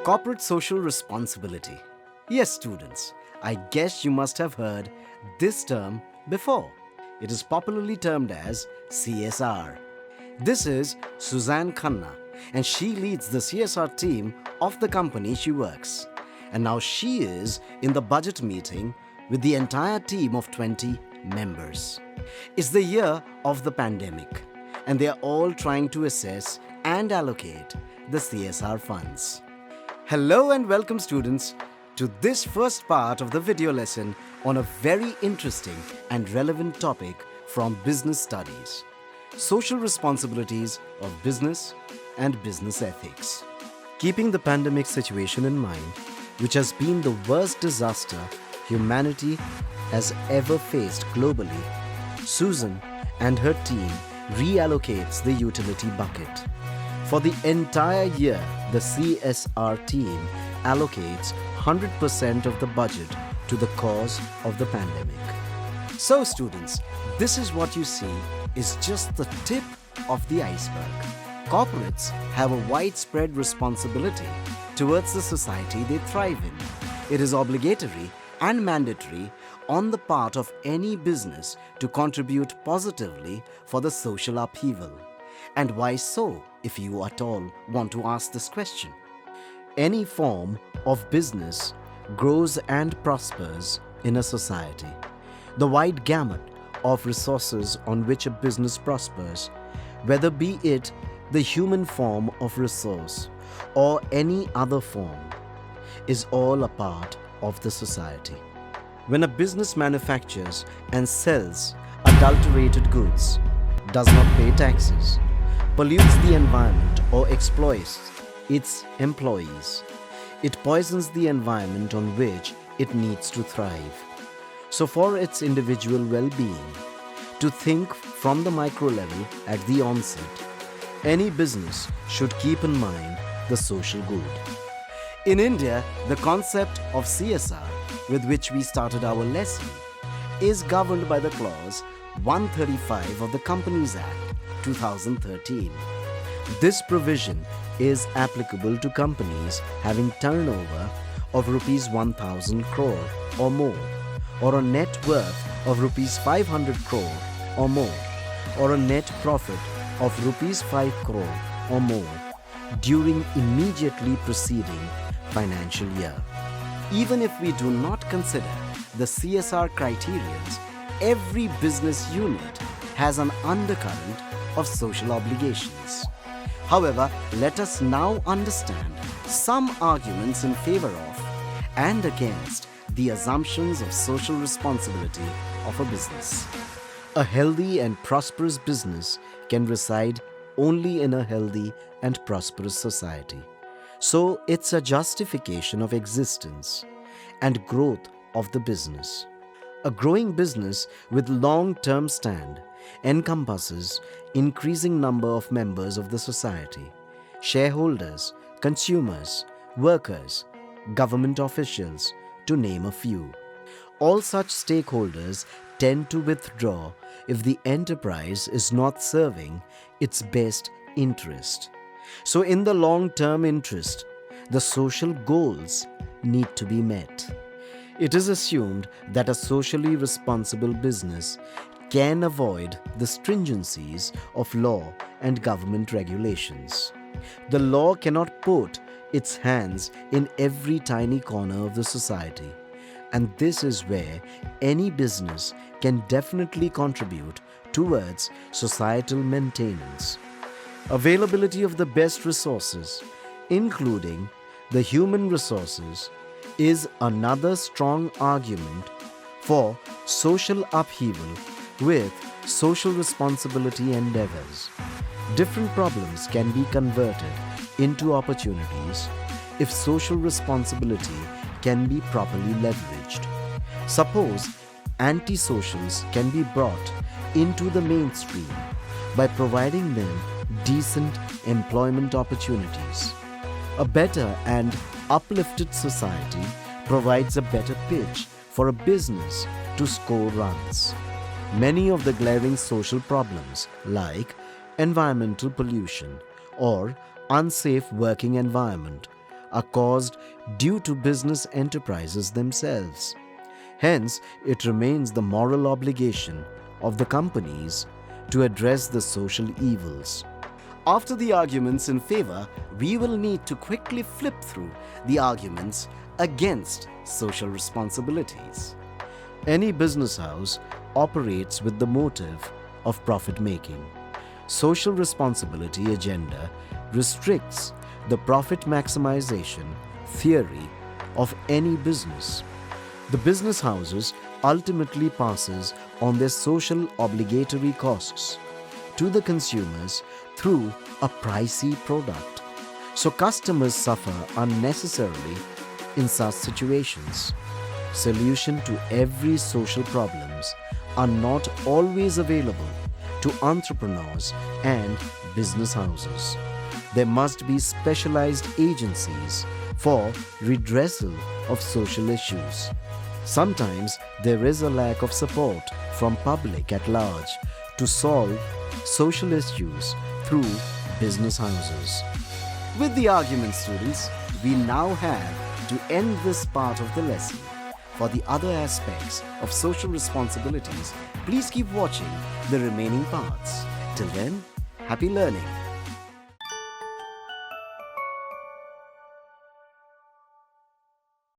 Corporate social responsibility. Yes, students, I guess you must have heard this term before. It is popularly termed as CSR. This is Suzanne Khanna, and she leads the CSR team of the company she works. And now she is in the budget meeting with the entire team of 20 members. It's the year of the pandemic, and they are all trying to assess and allocate the CSR funds. Hello and welcome, students, to this first part of the video lesson on a very interesting and relevant topic from business studies: social responsibilities of business and business ethics. Keeping the pandemic situation in mind, which has been the worst disaster humanity has ever faced globally, Susan and her team reallocates the utility bucket. For the entire year, the CSR team allocates 100% of the budget to the cause of the pandemic. So students, this is what you see is just the tip of the iceberg. Corporates have a widespread responsibility towards the society they thrive in. It is obligatory and mandatory on the part of any business to contribute positively for the social upheaval. And why so, if you at all want to ask this question? Any form of business grows and prospers in a society. The wide gamut of resources on which a business prospers, whether be it the human form of resource or any other form, is all a part of the society. When a business manufactures and sells adulterated goods, does not pay taxes, pollutes the environment or exploits its employees, it poisons the environment on which it needs to thrive. So for its individual well-being, to think from the micro level at the onset, any business should keep in mind the social good. In India, the concept of CSR, with which we started our lesson, is governed by the clause 135 of the Companies Act 2013. This provision is applicable to companies having turnover of rupees 1,000 crore or more, or a net worth of rupees 500 crore or more, or a net profit of rupees 5 crore or more during immediately preceding financial year. Even if we do not consider the CSR criterions, every business unit has an undercurrent of social obligations. However, let us now understand some arguments in favor of and against the assumptions of social responsibility of a business. A healthy and prosperous business can reside only in a healthy and prosperous society. So it's a justification of existence and growth of the business. A growing business with long-term stand encompasses increasing number of members of the society, shareholders, consumers, workers, government officials, to name a few. All such stakeholders tend to withdraw if the enterprise is not serving its best interest. So in the long-term interest, the social goals need to be met. It is assumed that a socially responsible business can avoid the stringencies of law and government regulations. The law cannot put its hands in every tiny corner of the society, and this is where any business can definitely contribute towards societal maintenance. Availability of the best resources, including the human resources, is another strong argument for social upheaval with social responsibility endeavors. Different problems can be converted into opportunities if social responsibility can be properly leveraged. Suppose anti-socials can be brought into the mainstream by providing them decent employment opportunities. A better and uplifted society provides a better pitch for a business to score runs. Many of the glaring social problems like environmental pollution or unsafe working environment are caused due to business enterprises themselves. Hence, it remains the moral obligation of the companies to address the social evils. After the arguments in favor, we will need to quickly flip through the arguments against social responsibilities. Any business house operates with the motive of profit making. Social responsibility agenda restricts the profit maximization theory of any business. The business houses ultimately passes on their social obligatory costs to the consumers through a pricey product. So customers suffer unnecessarily in such situations. Solution to every social problems are not always available to entrepreneurs and business houses. There must be specialized agencies for redressal of social issues. Sometimes there is a lack of support from public at large to solve social issues through business houses. With the argument, students, we now have to end this part of the lesson. For the other aspects of social responsibilities, please keep watching the remaining parts. Till then, happy learning.